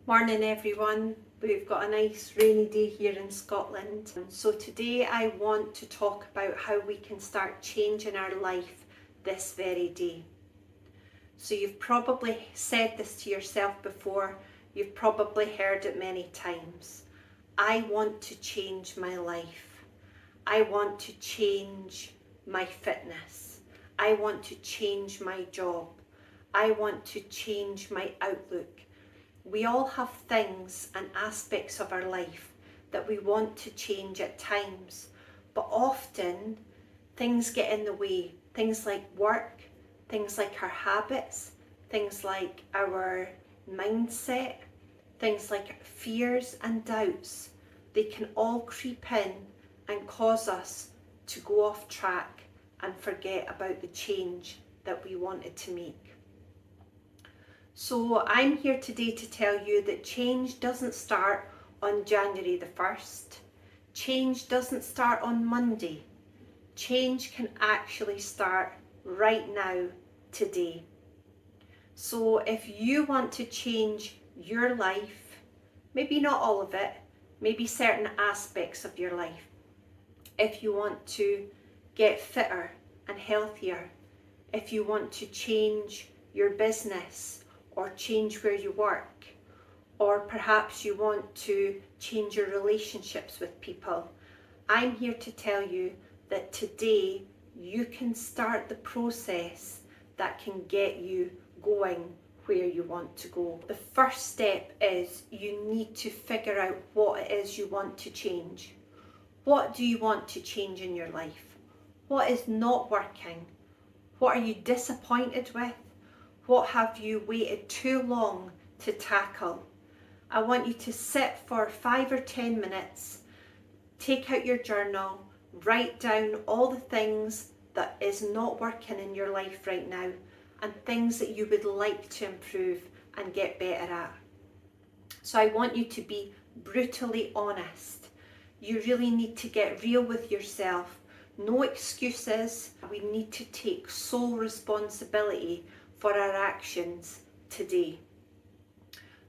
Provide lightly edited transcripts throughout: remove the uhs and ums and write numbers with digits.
Morning everyone. We've got a nice rainy day here in Scotland. So today I want to talk about how we can start changing our life this very day. So you've probably said this to yourself before, you've probably heard it many times. I want to change my life. I want to change my fitness. I want to change my job. I want to change my outlook. We all have things and aspects of our life that we want to change at times, but often things get in the way. Things like work, things like our habits, things like our mindset, things like fears and doubts. They can all creep in and cause us to go off track and forget about the change that we wanted to make. So I'm here today to tell you that change doesn't start on January the 1st. Change doesn't start on Monday. Change can actually start right now, today. So if you want to change your life, maybe not all of it, maybe certain aspects of your life. If you want to get fitter and healthier, if you want to change your business, or change where you work, or perhaps you want to change your relationships with people, I'm here to tell you that today you can start the process that can get you going where you want to go. The first step is you need to figure out what it is you want to change. What do you want to change in your life? What is not working? What are you disappointed with? What have you waited too long to tackle? I want you to sit for 5 or 10 minutes, take out your journal, write down all the things that is not working in your life right now and things that you would like to improve and get better at. So I want you to be brutally honest. You really need to get real with yourself. No excuses. We need to take sole responsibility for our actions today.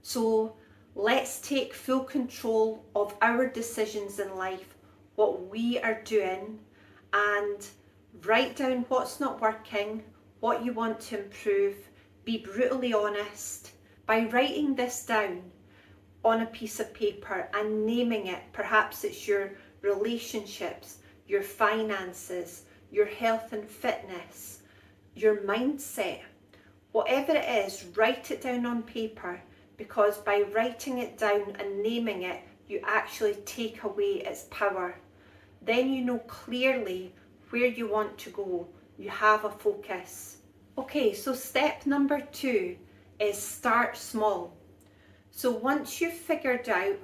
So let's take full control of our decisions in life, what we are doing, and write down what's not working, what you want to improve. Be brutally honest. By writing this down on a piece of paper and naming it, perhaps it's your relationships, your finances, your health and fitness, your mindset. Whatever it is, write it down on paper, because by writing it down and naming it, you actually take away its power. Then you know clearly where you want to go. You have a focus. Okay, so step number 2 is start small. So once you've figured out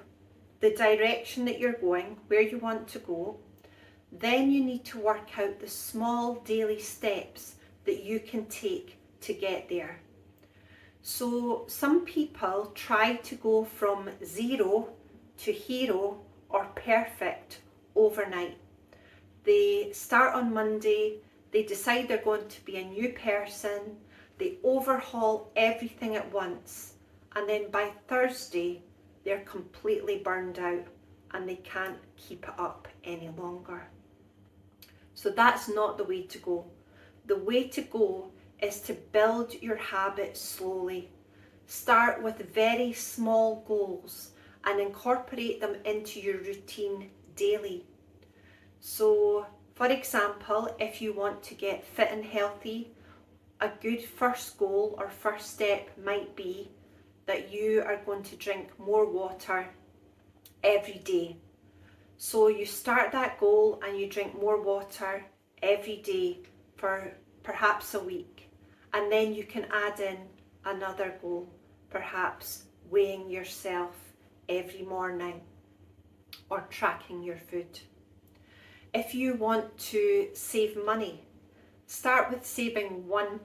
the direction that you're going, where you want to go, then you need to work out the small daily steps that you can take to get there. So some people try to go from 0 to hero or perfect overnight. They start on Monday, they decide they're going to be a new person, they overhaul everything at once, and then by Thursday they're completely burned out and they can't keep it up any longer. So that's not the way to go. The way to go is to build your habits slowly. Start with very small goals and incorporate them into your routine daily. So, for example, if you want to get fit and healthy, a good first goal or first step might be that you are going to drink more water every day. So you start that goal and you drink more water every day for perhaps a week. And then you can add in another goal, perhaps weighing yourself every morning or tracking your food. If you want to save money, start with saving £1.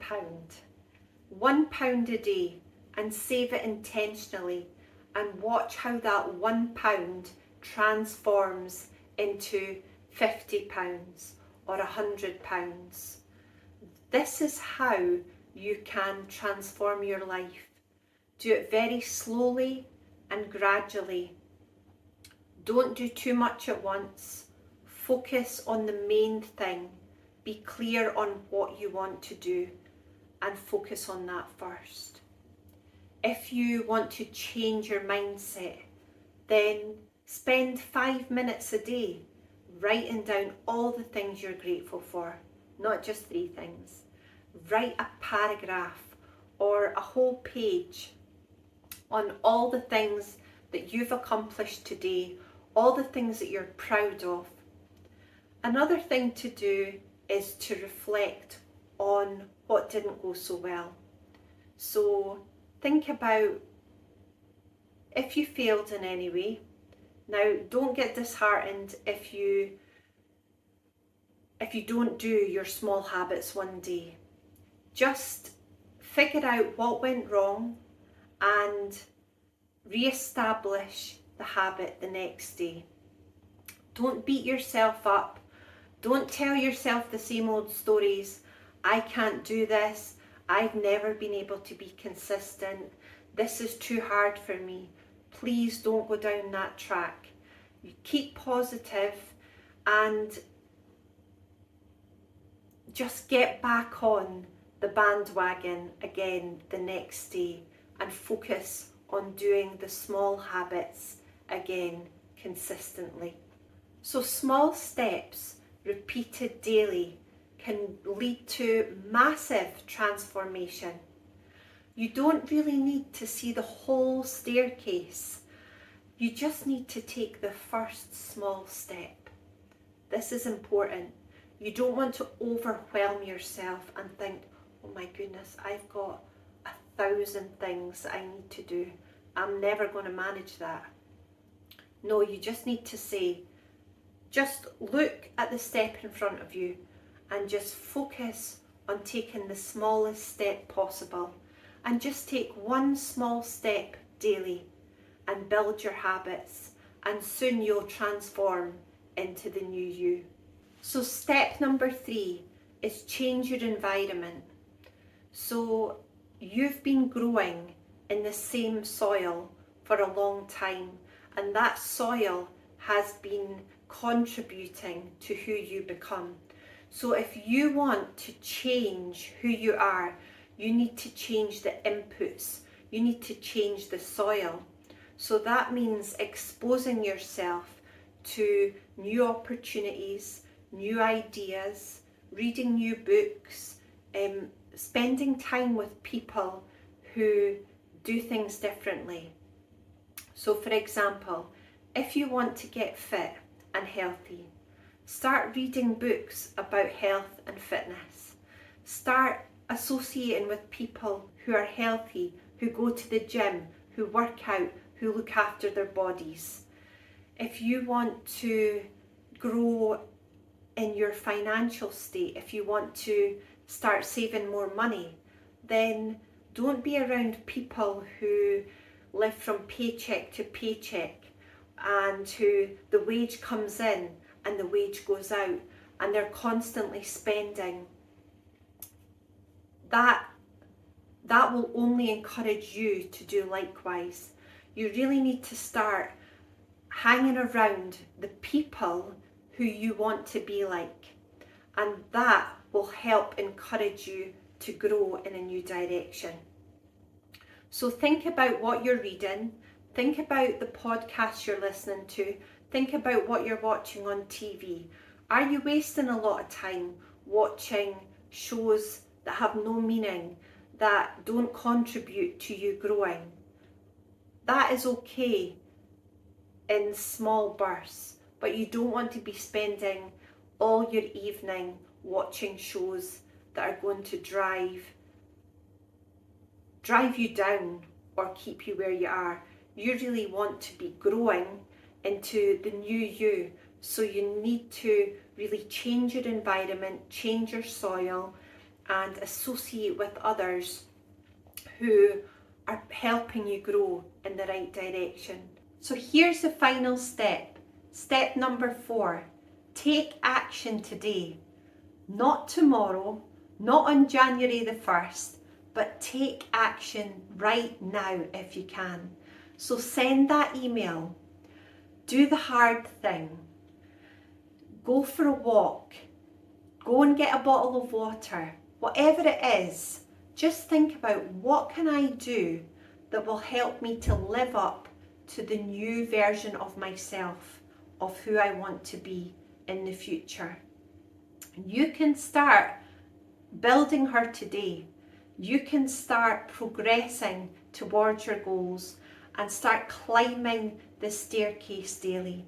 £1 a day, and save it intentionally and watch how that £1 transforms into £50 or £100. This is how you can transform your life. Do it very slowly, and gradually. Don't do too much at once. Focus on the main thing. Be clear on what you want to do and focus on that first. If you want to change your mindset, then spend 5 minutes a day writing down all the things you're grateful for, not just 3 things. Write a paragraph or a whole page on all the things that you've accomplished today, all the things that you're proud of. Another thing to do is to reflect on what didn't go so well. So think about if you failed in any way. Now, don't get disheartened if you don't do your small habits one day. Just figure out what went wrong and re-establish the habit the next day. Don't beat yourself up. Don't tell yourself the same old stories. I can't do this. I've never been able to be consistent. This is too hard for me. Please don't go down that track. You keep positive and just get back on the bandwagon again the next day and focus on doing the small habits again consistently. So small steps repeated daily can lead to massive transformation. You don't really need to see the whole staircase. You just need to take the first small step. This is important. You don't want to overwhelm yourself and think, oh my goodness, I've got 1,000 things that I need to do. I'm never going to manage that. No, you just need to say, just look at the step in front of you and just focus on taking the smallest step possible. And just take one small step daily and build your habits, and soon you'll transform into the new you. So step number 3 is change your environment. So you've been growing in the same soil for a long time, and that soil has been contributing to who you become. So if you want to change who you are, you need to change the inputs. You need to change the soil. So that means exposing yourself to new opportunities, new ideas, reading new books, spending time with people who do things differently. So for example, if you want to get fit and healthy, start reading books about health and fitness. Start associating with people who are healthy, who go to the gym, who work out, who look after their bodies. If you want to grow in your financial state, if you want to start saving more money, then don't be around people who live from paycheck to paycheck and who the wage comes in and the wage goes out and they're constantly spending. That will only encourage you to do likewise. You really need to start hanging around the people who you want to be like, and that will help encourage you to grow in a new direction. So think about what you're reading, think about the podcasts you're listening to, think about what you're watching on TV. Are you wasting a lot of time watching shows that have no meaning, that don't contribute to you growing? That is okay in small bursts, but you don't want to be spending all your evening watching shows that are going to drive you down or keep you where you are. You really want to be growing into the new you, so you need to really change your environment, change your soil, and associate with others who are helping you grow in the right direction. So here's the final step. Step number 4. Take action today. Not tomorrow, not on January the 1st, but take action right now if you can. So send that email, do the hard thing, go for a walk, go and get a bottle of water, whatever it is. Just think about, what can I do that will help me to live up to the new version of myself, of who I want to be in the future. You can start building her today. You can start progressing towards your goals and start climbing the staircase daily.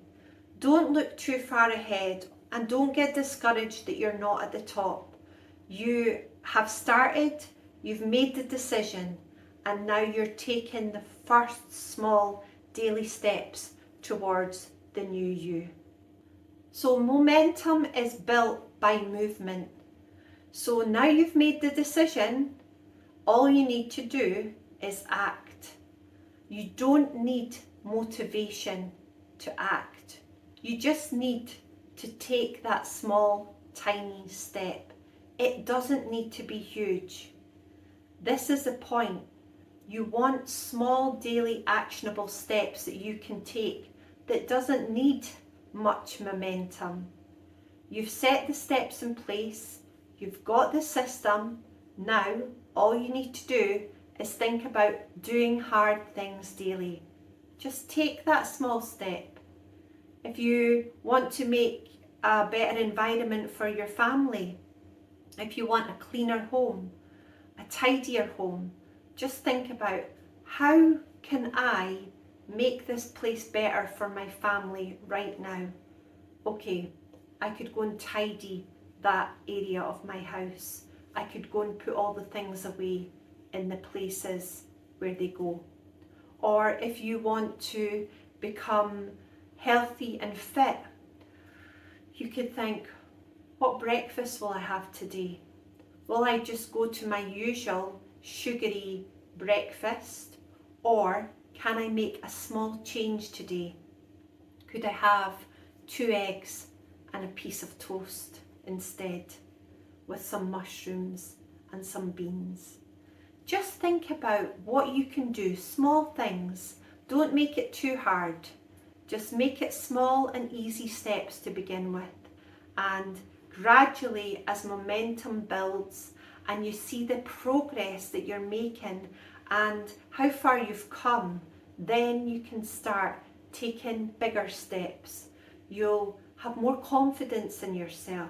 Don't look too far ahead and don't get discouraged that you're not at the top. You have started, you've made the decision, and now you're taking the first small daily steps towards the new you. So momentum is built by movement. So now you've made the decision, all you need to do is act. You don't need motivation to act. You just need to take that small, tiny step. It doesn't need to be huge. This is the point. You want small, daily, actionable steps that you can take that doesn't need much momentum. You've set the steps in place. You've got the system. Now, all you need to do is think about doing hard things daily. Just take that small step. If you want to make a better environment for your family, if you want a cleaner home, a tidier home, just think about, how can I make this place better for my family right now? Okay, I could go and tidy that area of my house. I could go and put all the things away in the places where they go. Or if you want to become healthy and fit, you could think, what breakfast will I have today? Will I just go to my usual sugary breakfast? Or can I make a small change today? Could I have 2 eggs and a piece of toast instead, with some mushrooms and some beans? Just think about what you can do, small things. Don't make it too hard. Just make it small and easy steps to begin with. And gradually, as momentum builds and you see the progress that you're making and how far you've come, then you can start taking bigger steps. You'll have more confidence in yourself.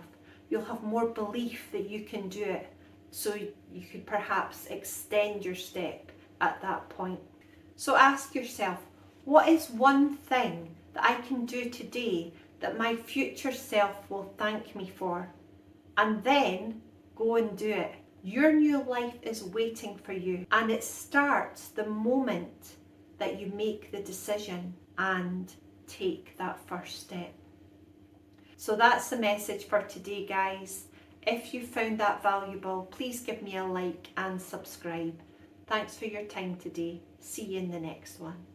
You'll have more belief that you can do it. So you could perhaps extend your step at that point. So ask yourself, what is one thing that I can do today that my future self will thank me for? And then go and do it. Your new life is waiting for you, and it starts the moment that you make the decision and take that first step. So that's the message for today, guys. If you found that valuable, please give me a like and subscribe. Thanks for your time today. See you in the next one.